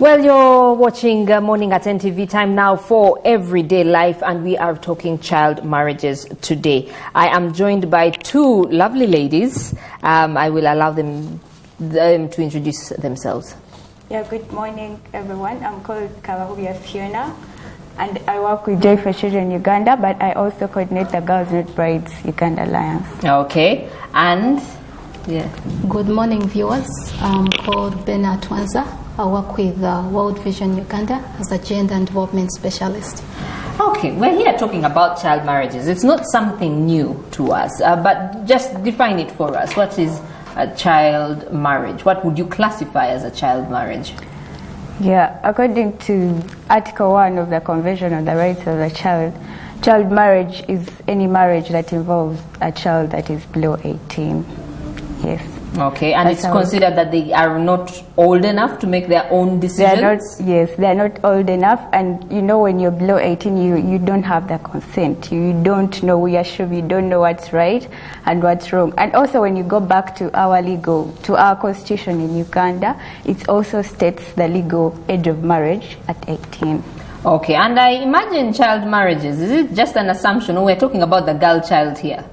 Well, you're watching Morning at NTV. Time now for Everyday Life, and we are talking child marriages today. I am joined by two lovely ladies. I will allow them to introduce themselves. Yeah, good morning, everyone. I'm called Kawahubia Fiona, and I work with Joy for Children Uganda, but I also coordinate the Girls Not Brides Uganda Alliance. Okay, and yeah. Good morning, viewers. I'm called Bena Twanza. I work with World Vision Uganda as a gender and development specialist. Okay, we're here talking about child marriages. It's not something new to us, but just define it for us. What is a child marriage? What would you classify as a child marriage? Yeah, according to Article 1 of the Convention on the Rights of the Child, child marriage is any marriage that involves a child that is below 18. Yes. Okay, and it's considered that they are not old enough to make their own decisions? They are not old enough, and you know when you're below 18, you don't have the consent. You don't know, we are sure you don't know what's right and what's wrong. And also when you go back to our constitution in Uganda, it also states the legal age of marriage at 18. Okay, and I imagine child marriages, is it just an assumption, or we're talking about the girl child here?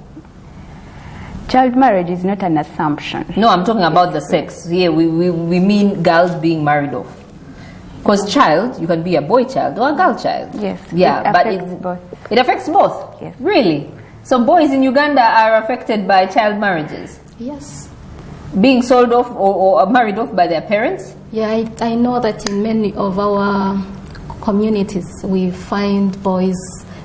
Child marriage is not an assumption. No, I'm talking about the sex. Here we mean girls being married off. Because child, you can be a boy child or a girl child. Yes. Yeah, it affects both. Yes. Really? So boys in Uganda are affected by child marriages? Yes. Being sold off or married off by their parents? Yeah, I know that in many of our communities we find boys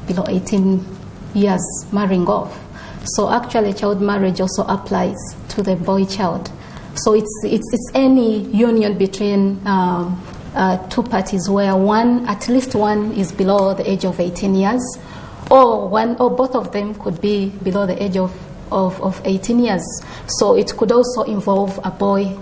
below 18 years marrying off. So actually child marriage also applies to the boy child. So it's any union between two parties where at least one is below the age of 18 years, or both of them could be below the age of 18 years. So it could also involve a boy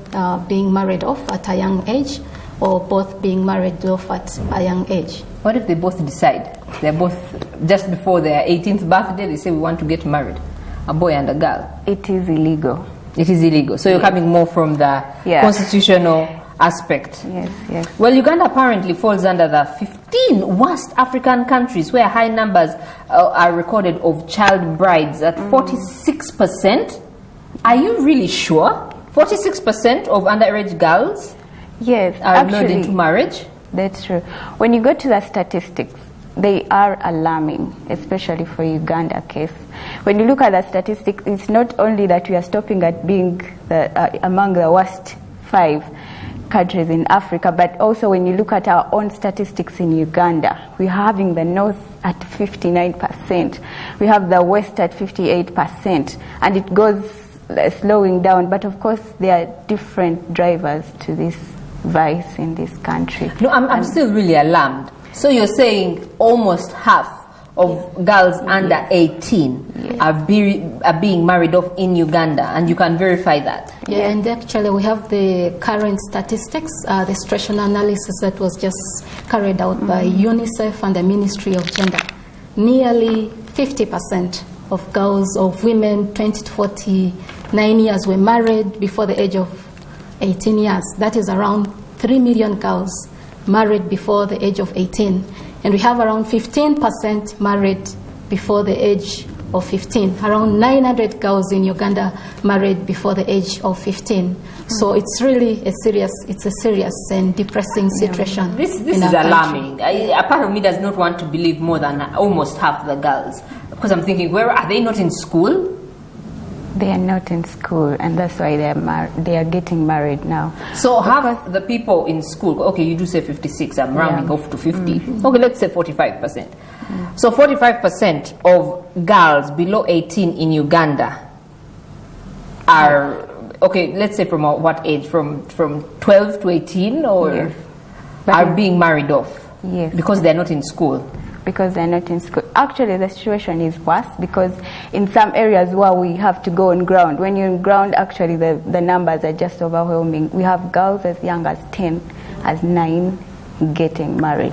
being married off at a young age, or both being married off at a young age. What if they both decide? They're both, just before their 18th birthday, they say we want to get married, a boy and a girl. It is illegal. It is illegal. So you're coming more from the constitutional aspect. Yes. Well, Uganda apparently falls under the 15 worst African countries where high numbers are recorded of child brides at 46%. Are you really sure? 46% of underage girls are lured into marriage? That's true. When you go to the statistics, they are alarming, especially for Uganda case. When you look at the statistics, it's not only that we are stopping at being among the worst 5 countries in Africa, but also when you look at our own statistics in Uganda, we're having the north at 59%, we have the west at 58%, and it goes slowing down. But of course, there are different drivers to this vice in this country. No, I'm still really alarmed. So you're saying almost half of girls under 18 are being married off in Uganda, and you can verify that? Yeah, and actually we have the current statistics, the situation analysis that was just carried out by UNICEF and the Ministry of Gender. Nearly 50% of girls, of women 20 to 49 years were married before the age of 18 years. That is around 3 million girls married before the age of 18. And we have around 15% married before the age of 15. Around 900 girls in Uganda married before the age of 15. So it's really a serious and depressing situation. This is alarming. A part of me does not want to believe more than almost half the girls, because I'm thinking, where are they? Not in school? They are not in school, and that's why they are getting married now. So half the people in school, okay, you do say 56, I'm rounding off to 50. Okay, let's say 45%. So 45% of girls below 18 in Uganda are, okay, let's say from what age? From 12 to 18, or are being married off? Yes. Because they're not in school. Because they're not in school. Actually, the situation is worse, because in some areas where we have to go on ground, when you're on ground, actually the numbers are just overwhelming. We have girls as young as 10, as 9 getting married,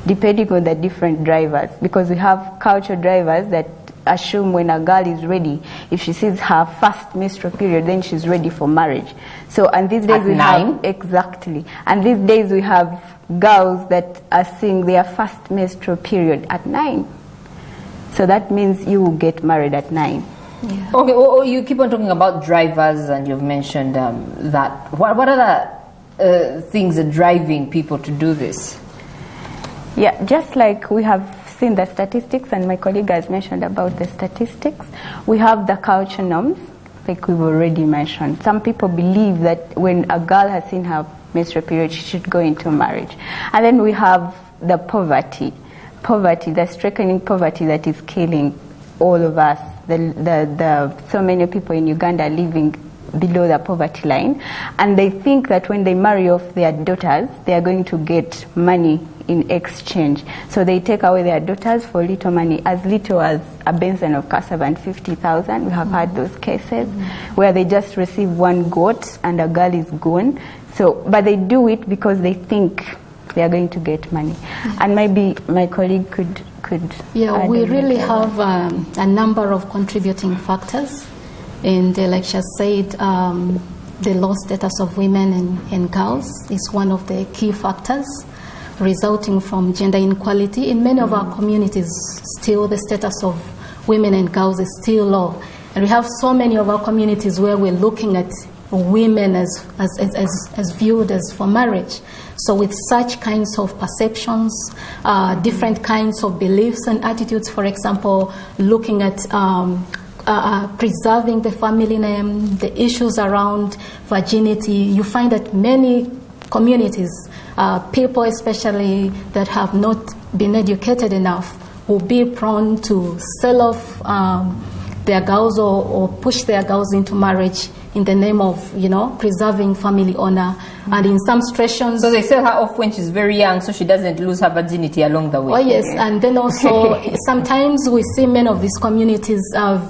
depending on the different drivers, because we have cultural drivers that assume when a girl is ready, if she sees her first menstrual period, then she's ready for marriage. So, and these days we have, exactly, and these days we have girls that are seeing their first menstrual period at 9. So that means you will get married at 9. Yeah. Okay, you keep on talking about drivers, and you've mentioned that. What other things are driving people to do this? Yeah, just like we have seen the statistics, and my colleague has mentioned about the statistics, we have the culture norms, like we've already mentioned. Some people believe that when a girl has seen her menstrual period, she should go into marriage. And then we have the poverty, the stricken poverty that is killing all of us. So many people in Uganda are living below the poverty line, and they think that when they marry off their daughters, they are going to get money in exchange. So they take away their daughters for little money, as little as a benson of cassava and 50,000. We have had those cases where they just receive one goat and a girl is gone. So, but they do it because they think they are going to get money. And maybe my colleague could Yeah, we really have a number of contributing factors. And like she said, the low status of women and girls is one of the key factors resulting from gender inequality. In many of our communities, still the status of women and girls is still low. And we have so many of our communities where we're looking at women as viewed as for marriage. So with such kinds of perceptions, different kinds of beliefs and attitudes, for example, looking at preserving the family name, the issues around virginity, you find that many communities, people especially that have not been educated enough, will be prone to sell off their girls or push their girls into marriage in the name of, preserving family honor. And in some situations... So they sell her off when she's very young so she doesn't lose her virginity along the way. Oh, yes. And then also, sometimes we see many of these communities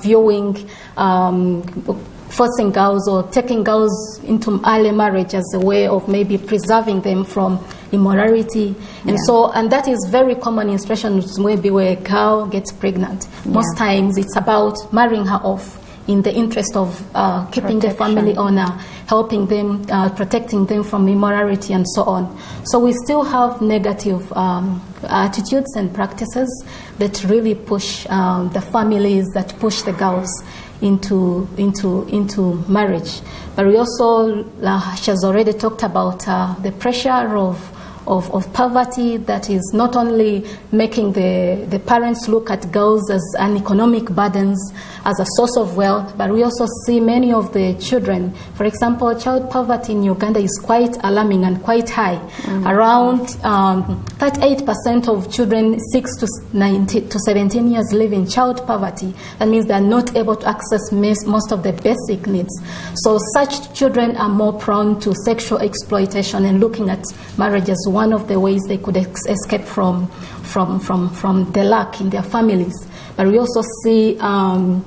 viewing, forcing girls or taking girls into early marriage as a way of maybe preserving them from immorality. And and that is very common in situations maybe where a girl gets pregnant. Most times it's about marrying her off in the interest of keeping the family honor, helping them, protecting them from immorality and so on. So we still have negative attitudes and practices that really push the families, that push the girls into marriage. But we also, she has already talked about the pressure of poverty that is not only making the parents look at girls as an economic burdens, as a source of wealth, but we also see many of the children. For example, child poverty in Uganda is quite alarming and quite high. Around 38% of children 6 to 17 years live in child poverty. That means they are not able to access most of the basic needs. So such children are more prone to sexual exploitation, and looking at marriage as one of the ways they could escape from the lack in their families. But we also see the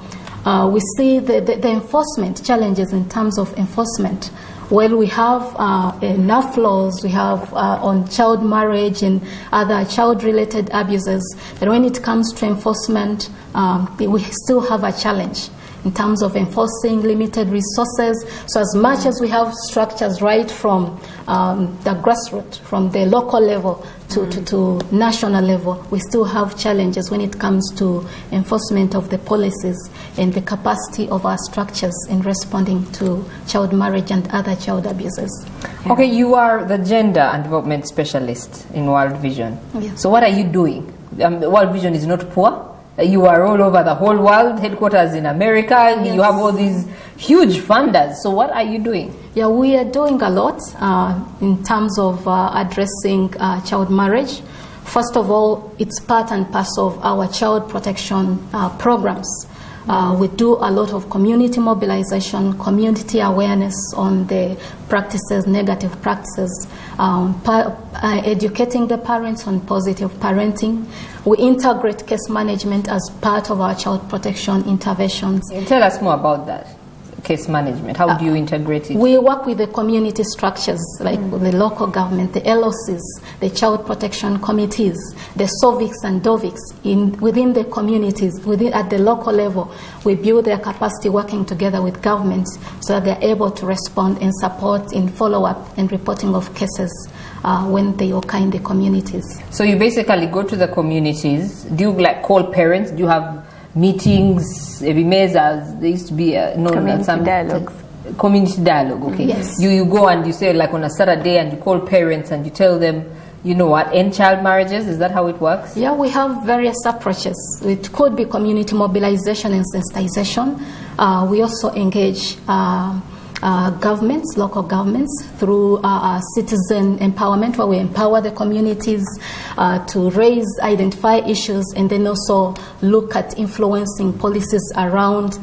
enforcement challenges in terms of enforcement. Well, we have enough laws, we have on child marriage and other child-related abuses, but when it comes to enforcement, we still have a challenge in terms of enforcing limited resources. So as much as we have structures right from the grassroots, from the local level to national level, we still have challenges when it comes to enforcement of the policies and the capacity of our structures in responding to child marriage and other child abuses. Okay, you are the gender and development specialist in World Vision. Yeah. So what are you doing? World Vision is not poor. You are all over the whole world, headquarters in America, you have all these huge funders. So what are you doing? Yeah, we are doing a lot in terms of addressing child marriage. First of all, it's part and parcel of our child protection programs. We do a lot of community mobilization, community awareness on the practices, negative practices, educating the parents on positive parenting. We integrate case management as part of our child protection interventions. Tell us more about that. case management? How do you integrate it? We work with the community structures, like the local government, the LOCs, the child protection committees, the SOVICs and DOVICs. Within the communities, at the local level, we build their capacity working together with governments so that they're able to respond and support in follow-up and reporting of cases when they occur in the communities. So you basically go to the communities. Do you like call parents? Do you have meetings, every mesas? There used to be community dialogues. Community dialogue, okay. Yes. You go and you say like on a Saturday and you call parents and you tell them, you know what, end child marriages? Is that how it works? Yeah, we have various approaches. It could be community mobilization and sensitization. We also engage governments, local governments, through citizen empowerment, where we empower the communities to raise, identify issues, and then also look at influencing policies around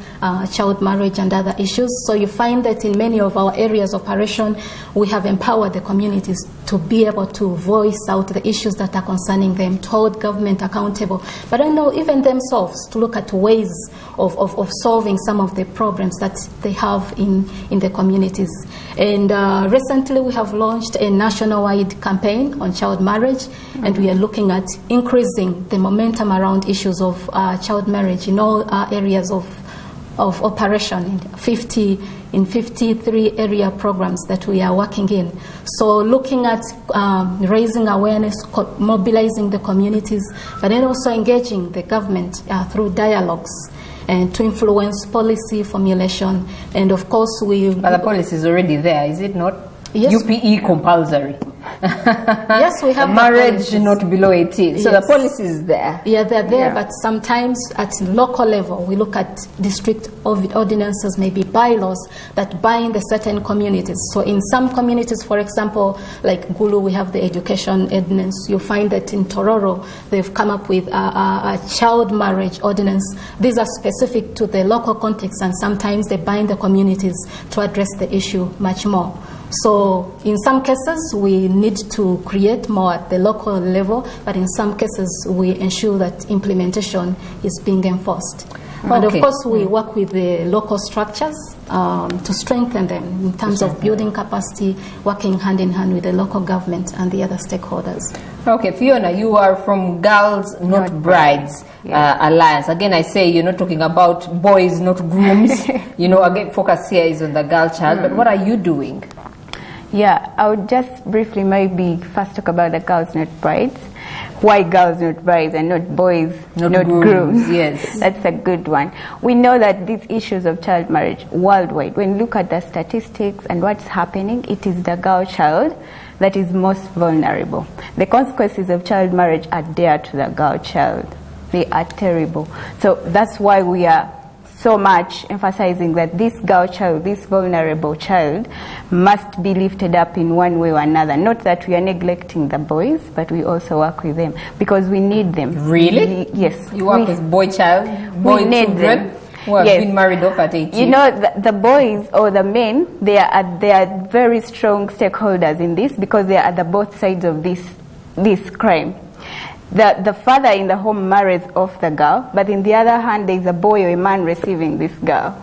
child marriage and other issues. So you find that in many of our areas of operation, we have empowered the communities to be able to voice out the issues that are concerning them, to hold government accountable, but I know even themselves to look at ways of solving some of the problems that they have in the communities. And recently we have launched a nationwide campaign on child marriage, and we are looking at increasing the momentum around issues of child marriage in all areas of operation in 53 area programs that we are working in. So looking at raising awareness, mobilizing the communities, but then also engaging the government through dialogues and to influence policy formulation. And of course But the policy is already there, is it not? Yes. UPE compulsory. Yes, we have marriage not below 18. So yes. the policy is there. Yeah, they're there, Yeah. but sometimes at local level, we look at district ordinances, maybe bylaws that bind the certain communities. So in some communities, for example, like Gulu, we have the education ordinance. You find that in Tororo, they've come up with a child marriage ordinance. These are specific to the local context, and sometimes they bind the communities to address the issue much more. So in some cases, we need to create more at the local level, but in some cases, we ensure that implementation is being enforced. And of course, we work with the local structures to strengthen them in terms of building capacity, working hand in hand with the local government and the other stakeholders. Okay, Fiona, you are from Girls Not Brides Alliance. Again, I say you're not talking about boys, not grooms. You know, again, focus here is on the girl child. But what are you doing? Yeah, I would just briefly maybe first talk about the Girls Not Brides. Why girls not brides and not boys, not grooms? Yes. That's a good one. We know that these issues of child marriage worldwide, when you look at the statistics and what's happening, it is the girl child that is most vulnerable. The consequences of child marriage are dear to the girl child. They are terrible. So that's why we are so much emphasizing that this girl child, this vulnerable child, must be lifted up in one way or another. Not that we are neglecting the boys, but we also work with them because we need them. Really? Yes. You work with boy child, boy children who have been married off at 18. You know, the boys or the men, they are very strong stakeholders in this because they are at the both sides of this crime. The father in the home marries off the girl, but in the other hand, there is a boy or a man receiving this girl.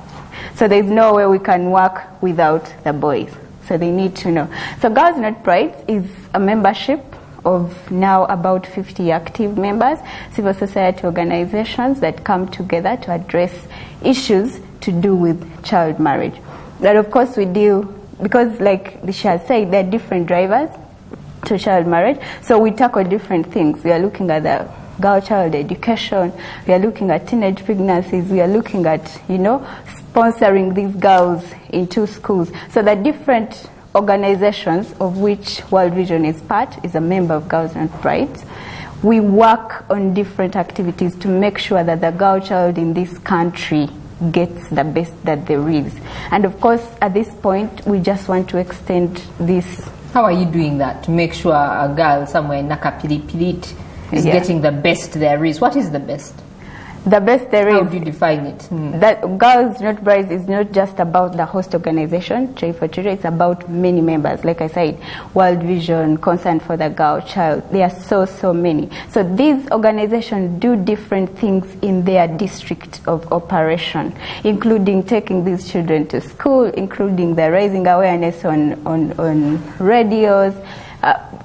So there is no way we can work without the boys. So they need to know. So Girls Not Brides is a membership of now about 50 active members, civil society organizations that come together to address issues to do with child marriage. But of course we deal, because like Lisha said, there are different drivers to child marriage. So we tackle different things. We are looking at the girl child education. We are looking at teenage pregnancies. We are looking at, sponsoring these girls into schools. So the different organizations of which World Vision is part is a member of Girls Not Brides. We work on different activities to make sure that the girl child in this country gets the best that there is. And of course, at this point, we just want to extend this. How are you doing that to make sure a girl somewhere in Nakapilipilit is getting the best there is? What is the best? The best there How is. do you define it? That Girls Not Brides is not just about the host organization, Joy for Children, it's about many members. Like I said, World Vision, Concern for the Girl Child, there are so many. So these organizations do different things in their district of operation, including taking these children to school, including the raising awareness on radios,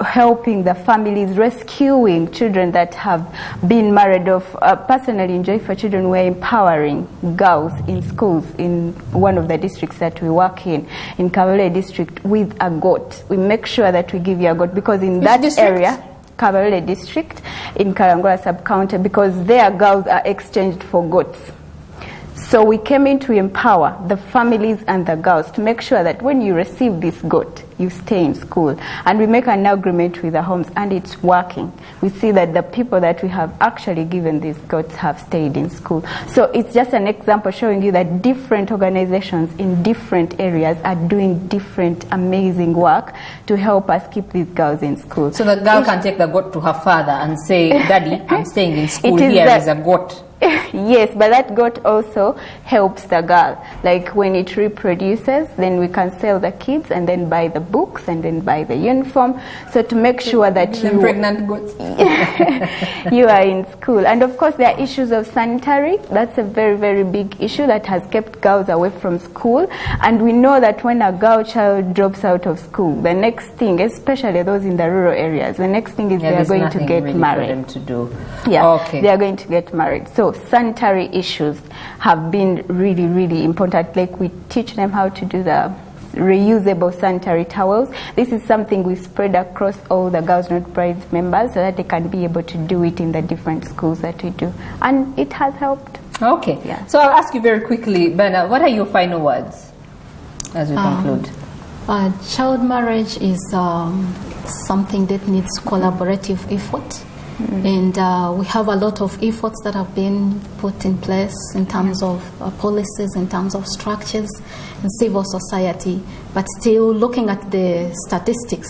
helping the families, rescuing children that have been married off. Personally, in Joy for Children, we're empowering girls in schools in one of the districts that we work in Kabarole district, with a goat. We make sure that we give you a goat, because in that area, Kabarole district in Karangola sub-county, because their girls are exchanged for goats. So we came in to empower the families and the girls to make sure that when you receive this goat, you stay in school. And we make an agreement with the homes, and it's working. We see that the people that we have actually given these goats have stayed in school. So it's just an example showing you that different organizations in different areas are doing different amazing work to help us keep these girls in school. So the girl can take the goat to her father and say, Daddy, I'm staying in school, here is a goat. Yes, but that goat also helps the girl. Like when it reproduces, then we can sell the kids and then buy the books and then buy the uniform. So to make sure that you pregnant goats. you are in school. And of course there are issues of sanitary. That's a very big issue that has kept girls away from school. And we know that when a girl child drops out of school, the next thing, especially those in the rural areas, the next thing is they are going to get really married. For them to do. Yeah, okay. They are going to get married. So sanitary issues have been really important. Like we teach them how to do the reusable sanitary towels. This is something we spread across all the Girls Not Brides members so that they can be able to do it in the different schools that we do. And it has helped. Okay. Yeah. So I'll ask you very quickly, Bernard, what are your final words as we conclude? Child marriage is something that needs collaborative effort. And we have a lot of efforts that have been put in place in terms of policies, in terms of structures in civil society. But still, looking at the statistics,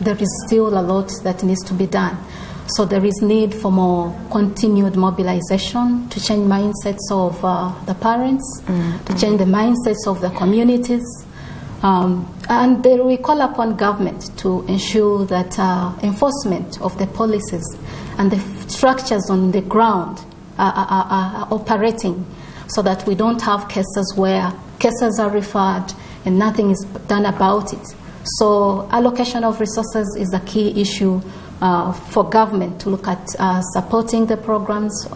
there is still a lot that needs to be done. So there is need for more continued mobilization to change mindsets of the parents, to change the mindsets of the communities. And then we call upon government to ensure that enforcement of the policies and the structures on the ground are operating, so that we don't have cases where cases are referred and nothing is done about it. So allocation of resources is a key issue for government to look at supporting the programs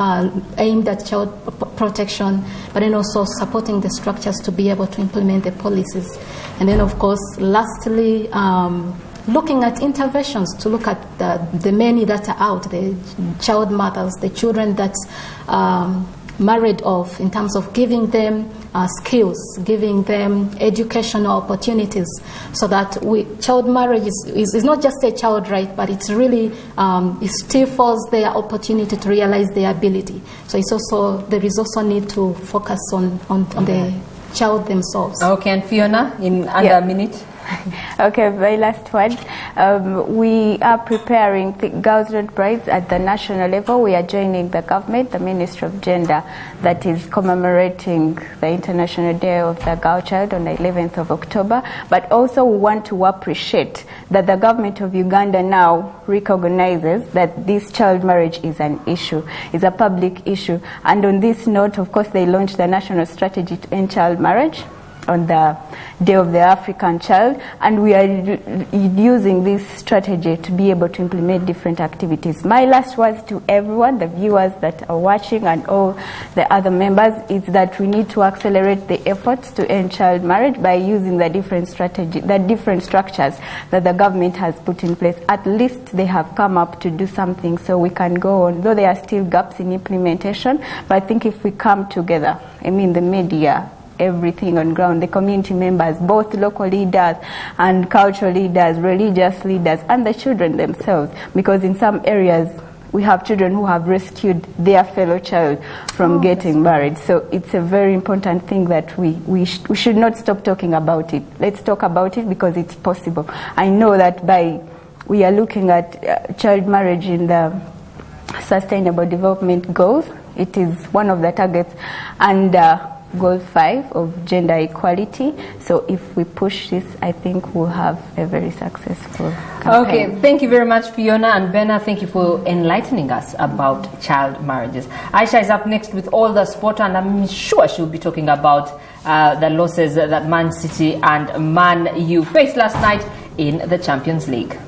aimed at child protection, but then also supporting the structures to be able to implement the policies. And then, of course, lastly, looking at interventions to look at the many that are out, the child mothers, the children that married off, in terms of giving them skills, giving them educational opportunities, so that child marriage is not just a child right, but it's really, it stifles their opportunity to realize their ability. So it's also, there is also need to focus on the child themselves. Okay, and Fiona, in under a minute. Okay, very last word. We are preparing the Girls Not Brides at the national level. We are joining the government, the Ministry of Gender, that is commemorating the International Day of the Girl Child on the 11th of October. But also we want to appreciate that the government of Uganda now recognizes that this child marriage is an issue, is a public issue. And on this note, of course, they launched the National Strategy to End Child Marriage on the Day of the African Child, and we are using this strategy to be able to implement different activities. My last words to everyone, the viewers that are watching and all the other members, is that we need to accelerate the efforts to end child marriage by using the different strategy, the different structures that the government has put in place. At least they have come up to do something, so we can go on, though there are still gaps in implementation. But I think if we come together, I mean the media, everything on ground, the community members, both local leaders and cultural leaders, religious leaders, and the children themselves, because in some areas we have children who have rescued their fellow child from getting married. So it's a very important thing that we should not stop talking about it. Let's talk about it because it's possible. I know that we are looking at child marriage in the Sustainable Development Goals It is one of the targets and Goal 5 of gender equality. So if we push this, I think we'll have a very successful campaign. Okay, thank you very much, Fiona, and Benna, thank you for enlightening us about child marriages. Aisha is up next with all the sport, and I'm sure she'll be talking about the losses that Man City and Man U faced last night in the Champions League.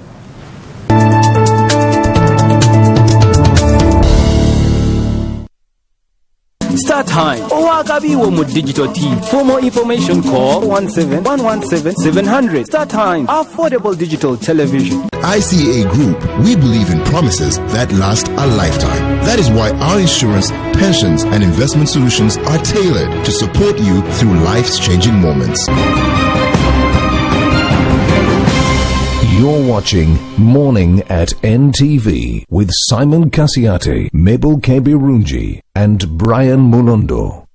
Start time. Owagabiwo mu digital team. For more information, call 117-117-700. Start time. Affordable digital television. ICA Group, we believe in promises that last a lifetime. That is why our insurance, pensions, and investment solutions are tailored to support you through life's changing moments. You're watching Morning at NTV with Simon Kasiate, Mabel Kebirunji, and Brian Mulondo.